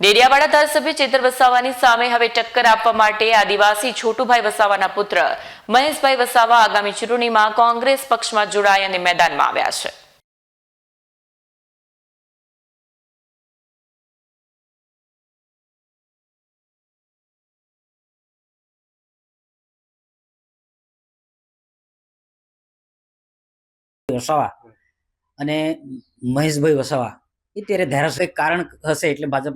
ડેડિયાપાડા ધારાસભ્ય ચેતર વસાવાની સામે હવે ટક્કર આપવા માટે આદિવાસી છોટુભાઈ વસાવાના પુત્ર મહેશભાઈ વસાવા આગામી ચૂંટણીમાં કોંગ્રેસ પક્ષમાં જોડાઈ અને મેદાનમાં આવ્યા છે. વસાવા અને મહેશભાઈ વસાવા એ ત્યારે ધારાસભ્ય કારણ હશે એટલે ભાજપ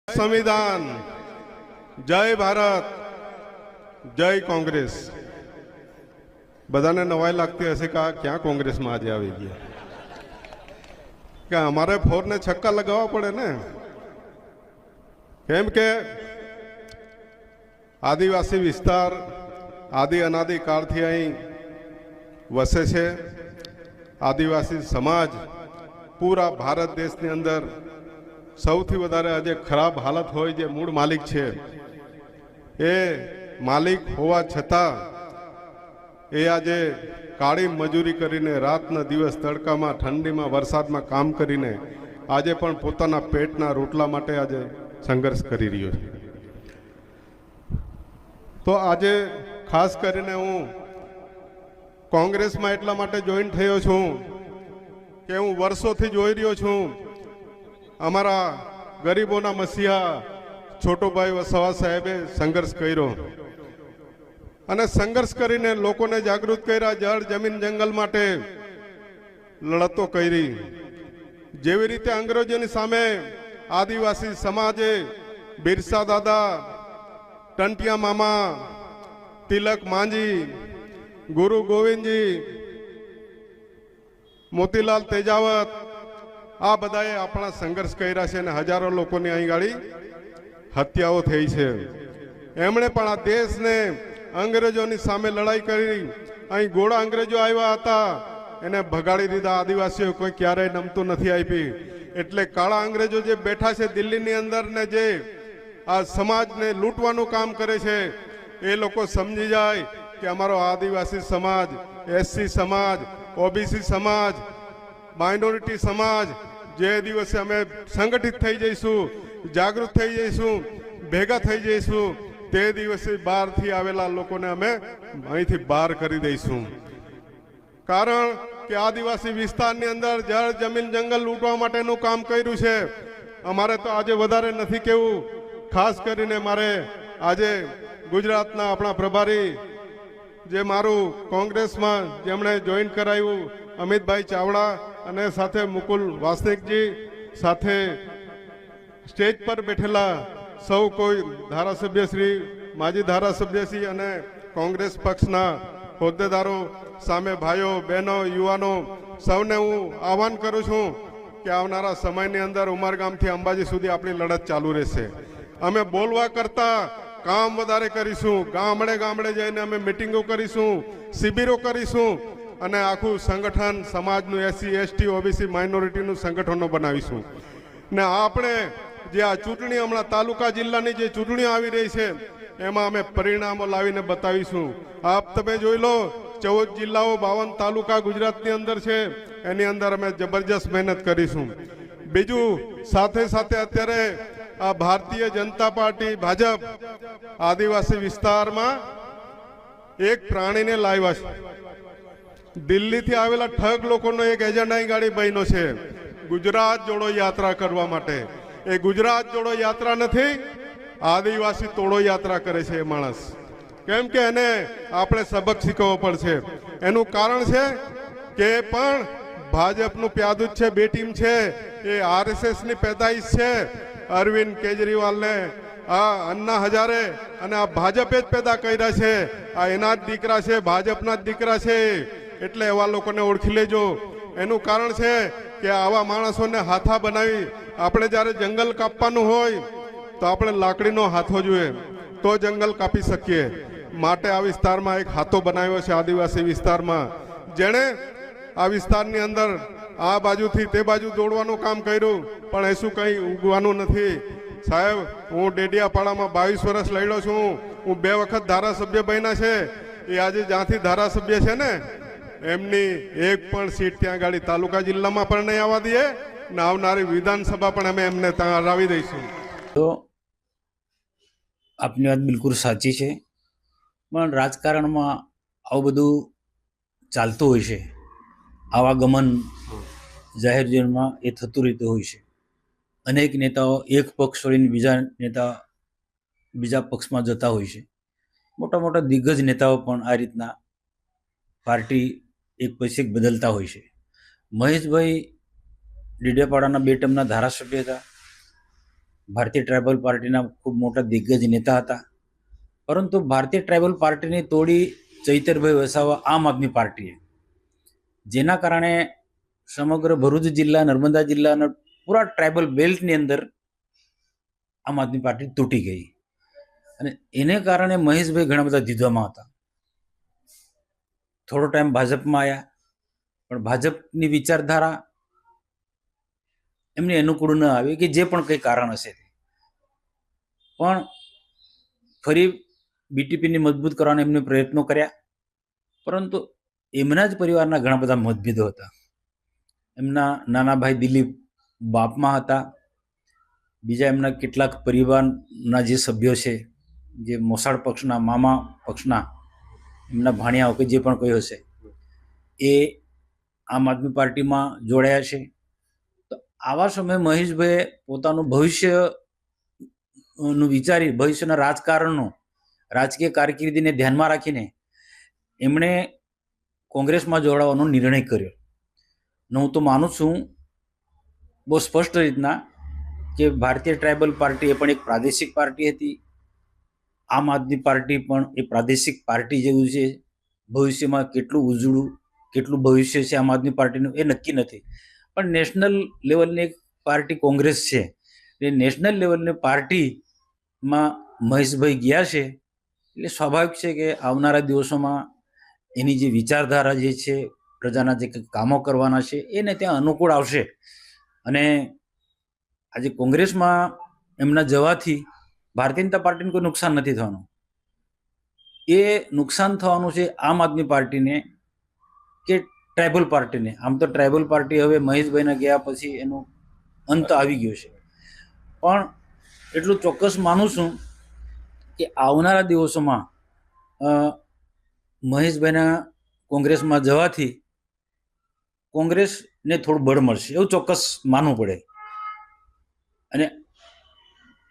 संविधान, जय भारत, जय कांग्रेस. बधाने नवाई लगती हसे का क्या कांग्रेस में आज आवेगी क्या हमारे फोर ने छक्का लगावा पड़े ने केम के आदिवासी विस्तार आदि अनादि काल थी अहीं वसे छे. आदिवासी समाज पूरा भारत देश ने अंदर સૌથી વધારે આજે ખરાબ હાલત હોય જે મૂળ માલિક છે એ માલિક હોવા છતાં એ આજે કાળી મજૂરી કરીને રાતના દિવસ તડકામાં ઠંડીમાં વરસાદમાં કામ કરીને આજે પણ પોતાના પેટના રોટલા માટે આજે સંઘર્ષ કરી રહ્યો છે. તો આજે ખાસ કરીને હું કોંગ્રેસમાં એટલા માટે જોઈન થયો છું કે હું વર્ષોથી જોઈ રહ્યો છું અમારા ગરીબોના મસીહા છોટુભાઈ વસાવા સાહેબે સંઘર્ષ કર્યો અને સંઘર્ષ કરીને લોકોને જાગૃત કર્યા. જળ જમીન જંગલ માટે લડતો કરી. જેવી રીતે અંગ્રેજોની સામે આદિવાસી સમાજે બિરસા દાદા, ટંટિયા મામા, તિલક માંજી, ગુરુ ગોવિંદજી, મોતીલાલ તેજાવત આ બધાએ આપણા સંઘર્ષ કર્યા છે અને હજારો લોકોની અહીં ગાડી હત્યાઓ થઈ છે. એમણે પણ આ દેશને અંગ્રેજોની સામે લડાઈ કરી. અહીં ગોળા અંગ્રેજો આવ્યા હતા એને ભગાડી દીધા. આદિવાસીઓ કોઈ ક્યારેય નમતું નથી આપી. એટલે કાળા અંગ્રેજો જે બેઠા છે દિલ્હીની અંદર ને જે આ સમાજને લૂંટવાનું કામ કરે છે એ લોકો સમજી જાય કે અમારો આદિવાસી સમાજ, એસસી સમાજ, ઓબીસી સમાજ, માઇનોરિટી સમાજ જે દિવસે અમે સંગઠિત થઈ જઈશું, જાગૃત થઈ જઈશું, ભેગા થઈ જઈશું તે દિવસે બહારથી આવેલા લોકોને અમે અહીંથી બહાર કરી દઈશું. કારણ કે આદિવાસી વિસ્તારની અંદર જળ જમીન જંગલ લૂંટવા માટેનું કામ કર્યું છે. અમારે તો આજે વધારે નથી કહેવું. ખાસ કરીને મારે આજે ગુજરાતના આપણા પ્રભારી જે મારું કોંગ્રેસમાં જેમણે જોઈન કરાવ્યું અમિતભાઈ ચાવડા અને સાથે મુકુલ વાસનિકજી, સાથે સ્ટેજ પર બેઠેલા સૌ કોઈ ધારાસભ્યશ્રી, માજી ધારાસભ્યશ્રી અને કોંગ્રેસ પક્ષના હોદ્દેદારો, સામે ભાઈઓ બહેનો યુવાનો સૌને હું આહવાન કરું છું કે આવનારા સમયની અંદર ઉમરગામથી અંબાજી સુધી આપણી લડત ચાલુ રહેશે. અમે બોલવા કરતાં કામ વધારે કરીશું. ગામડે ગામડે જઈને અમે મિટિંગો કરીશું, શિબિરો કરીશું અને આખું સંગઠન સમાજનું એસસી એસટી ઓબીસી માઇનોરિટીનું સંગઠનો બનાવીશું. ને આપણે જે આ ચૂંટણી હમણાં તાલુકા જિલ્લાની જે ચૂંટણીઓ આવી રહી છે એમાં અમે પરિણામો લાવીને બતાવીશું. આપ તમે જોઈ લો 14 જિલ્લાઓ 52 તાલુકા ગુજરાતની અંદર છે. એની અંદર અમે જબરજસ્ત મહેનત કરીશું. બીજું સાથે સાથે અત્યારે આ ભારતીય જનતા પાર્ટી ભાજપ આદિવાસી વિસ્તારમાં એક પ્રાણીને લાવ્યા છે. દિલ્હીથી આવેલા ઠગ લોકોનો એક એજન્ડા ગાડી બન્યો છે ગુજરાત જોડો યાત્રા કરવા માટે. એ ગુજરાત જોડો યાત્રા નથી, આદિવાસી તોડો યાત્રા કરે છે એ માણસ. કેમ કે એને આપણે સબક શીખવવો પડશે. એનું કારણ છે કે પણ ભાજપનું પ્યાદુજ છે, બે ટીમ છે, એ આરએસએસની પેદાઈશ છે. અરવિંદ કેજરીવાલને આ અન્ના હજારે અને આ ભાજપે જ પેદા કર્યા છે. આ એના જ દીકરા છે, ભાજપના જ દીકરા છે. એટલે એવા લોકોને ઓળખી લેજો. એનું કારણ છે કે આવા માણસોને હાથા બનાવી આપણે જ્યારે જંગલ કાપવાનું હોય તો આપણે લાકડીનો હાથો જોઈએ તો જંગલ કાપી શકીએ. માટે આ વિસ્તારમાં એક હાથો બનાવ્યો છે આદિવાસી વિસ્તારમાં, જેણે આ વિસ્તારની અંદર આ બાજુથી તે બાજુ દોડવાનું કામ કર્યું, પણ એ શું કંઈ ઉગવાનું નથી. સાહેબ, હું ડેડિયાપાડામાં 22 વર્ષ લડ્યો છું. હું 2 વખત ધારાસભ્ય બન્યા છે. એ આજે જ્યાંથી ધારાસભ્ય છે ને, એમની એક પણ સીટ ત્યાં ગાડી તાલુકા જિલ્લામાં પણ નહીં આવવા દઈએ ને આવનારી વિધાનસભા પણ અમે એમને ત્યાં હરાવી દઈશું. તો આપની વાત બિલકુલ સાચી છે, પણ રાજકારણમાં આવું બધું ચાલતું હોય છે. આવાગમન જાહેર જીવનમાં એ થતું રહેતું હોય છે. અનેક નેતાઓ એક પક્ષ છોડીને બીજા પક્ષમાં જતા હોય છે. મોટા મોટા દિગ્ગજ નેતાઓ પણ આ રીતના પાર્ટી એક પછી એક બદલતા હોય છે. મહેશભાઈ ડેડિયાપાડાના 2 ટર્મના ધારાસભ્ય હતા. ભારતીય ટ્રાઇબલ પાર્ટીના ખૂબ મોટા દિગ્ગજ નેતા હતા. પરંતુ ભારતીય ટ્રાઇબલ પાર્ટીની તોડી ચૈતરભાઈ વસાવા આમ આદમી પાર્ટીએ, જેના કારણે સમગ્ર ભરૂચ જિલ્લા, નર્મદા જિલ્લાના પૂરા ટ્રાઇબલ બેલ્ટની અંદર આમ આદમી પાર્ટી તૂટી ગઈ. અને એને કારણે મહેશભાઈ ઘણા બધા દીધવામાં હતા. થોડો ટાઈમ ભાજપમાં આવ્યા, પણ ભાજપની વિચારધારા એમને અનુકૂળ ન આવી, કે જે પણ કંઈ કારણ હશે તે. પણ ફરી બીટીપીને મજબૂત કરવાના એમને પ્રયત્નો કર્યા, પરંતુ એમના જ પરિવારના ઘણા બધા મતભેદો હતા. એમના નાના ભાઈ દિલીપ બાપમાં હતા. બીજા એમના કેટલાક પરિવારના જે સભ્યો છે, જે મોસાળ પક્ષના, મામા પક્ષના એમના ભાણિયાઓ કે જે પણ કોઈ હશે, એ આમ આદમી પાર્ટીમાં જોડાયા છે. તો આવા સમયે મહેશભાઈએ પોતાનું ભવિષ્યનું વિચારી, ભવિષ્યના રાજકારણનું, રાજકીય કારકિર્દીને ધ્યાનમાં રાખીને એમણે કોંગ્રેસમાં જોડાવાનો નિર્ણય કર્યો. ને હું તો માનું છું બહુ સ્પષ્ટ રીતના કે ભારતીય ટ્રાઇબલ પાર્ટી એ પણ એક પ્રાદેશિક પાર્ટી હતી. આમ આદમી પાર્ટી પણ એ પ્રાદેશિક પાર્ટી જેવું છે. ભવિષ્યમાં કેટલું ઉજળું, કેટલું ભવિષ્ય છે આમ આદમી પાર્ટીનું એ નક્કી નથી. પણ નેશનલ લેવલની એક પાર્ટી કોંગ્રેસ છે. એ નેશનલ લેવલની પાર્ટીમાં મહેશભાઈ ગયા છે, એટલે સ્વાભાવિક છે કે આવનારા દિવસોમાં એની જે વિચારધારા જે છે, પ્રજાના જે કામો કરવાના છે, એને ત્યાં અનુકૂળ આવશે. અને આજે કોંગ્રેસમાં એમના જવાથી ભારતીય જનતા પાર્ટીને કોઈ નુકસાન નથી થવાનું. એ નુકસાન થવાનું છે આમ આદમી પાર્ટીને કે ટ્રાઇબલ પાર્ટીને. આમ તો ટ્રાઇબલ પાર્ટી હવે મહેશભાઈના ગયા પછી એનો અંત આવી ગયો છે. પણ એટલું ચોક્કસ માનું છું કે આવનારા દિવસોમાં મહેશભાઈના કોંગ્રેસમાં જવાથી કોંગ્રેસને થોડું બળ મળશે, એવું ચોક્કસ માનવું પડે. અને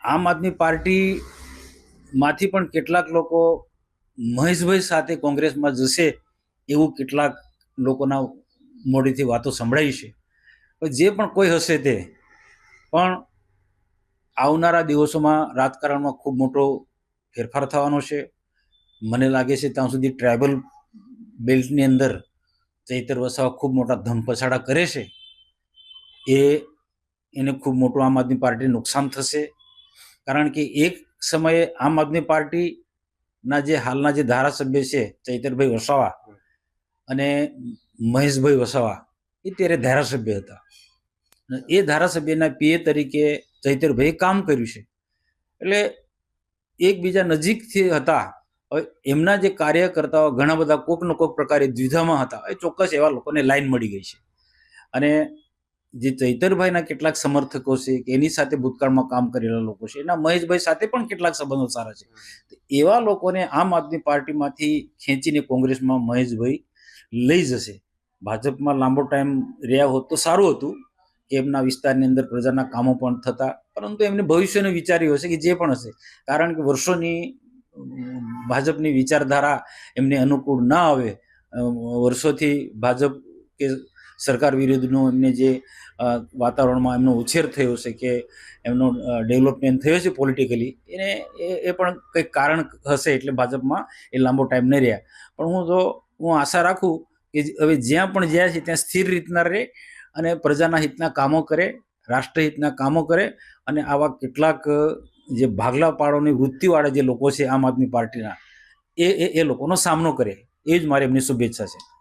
આમ આદમી પાર્ટીમાંથી પણ કેટલાક લોકો મહેશભાઈ સાથે કોંગ્રેસમાં જશે એવું કેટલાક લોકોના મોઢેથી વાતો સંભળાઈ છે. જે પણ કોઈ હશે તે પણ આવનારા દિવસોમાં રાજકારણમાં ખૂબ મોટો ફેરફાર થવાનો છે. મને લાગે છે ત્યાં સુધી ટ્રાઇબલ બેલ્ટની અંદર ચૈતર વસાવા ખૂબ મોટા ધમપછાડા કરે છે, એને ખૂબ મોટું આમ આદમી પાર્ટીને નુકસાન થશે. કારણ કે એક સમયે આમ આદમી પાર્ટીના જે હાલના જે ધારાસભ્ય છે ચૈતરભાઈ વસાવા અને મહેશભાઈ વસાવા, એ ત્યારે ધારાસભ્ય હતા. એ ધારાસભ્યના પીએ તરીકે ચૈતરભાઈએ કામ કર્યું છે. એટલે એકબીજા નજીકથી હતા. હવે એમના જે કાર્યકર્તાઓ ઘણા બધા કોઈક ને કોઈક પ્રકારે દ્વિધામાં હતા. એ ચોક્કસ એવા લોકોને લાઈન મળી ગઈ છે. અને જે ચૈતરભાઈના કેટલાક સમર્થકો છે કે એની સાથે ભૂતકાળમાં કામ કરેલા લોકો છે, એના મહેશભાઈ સાથે પણ કેટલાક સંબંધો સારા છે. એવા લોકોને આમ આદમી પાર્ટીમાંથી ખેંચીને કોંગ્રેસમાં મહેશભાઈ લઈ જશે. ભાજપમાં લાંબો ટાઈમ રહ્યા હોત તો સારું હતું કે એમના વિસ્તારની અંદર પ્રજાના કામો પણ થતા, પરંતુ એમને ભવિષ્યનું વિચાર્યું હશે કે જે પણ હશે, કારણ કે વર્ષોની ભાજપની વિચારધારા એમને અનુકૂળ ના આવે. વર્ષોથી ભાજપ કે સરકાર વિરુદ્ધનું એમને જે વાતાવરણમાં એમનો ઉછેર થયો છે કે એમનો ડેવલપમેન્ટ થયો છે પોલિટિકલી, એને એ પણ કંઈક કારણ હશે, એટલે ભાજપમાં એ લાંબો ટાઈમ નહીં રહ્યા. પણ હું આશા રાખું કે હવે જ્યાં પણ જ્યાં છે ત્યાં સ્થિર રીતના રહે અને પ્રજાના હિતના કામો કરે, રાષ્ટ્રહિતના કામો કરે. અને આવા કેટલાક જે ભાગલા પાડોની વૃત્તિવાળા જે લોકો છે આમ આદમી પાર્ટીના, એ લોકોનો સામનો કરે એ જ મારી એમની શુભેચ્છા છે.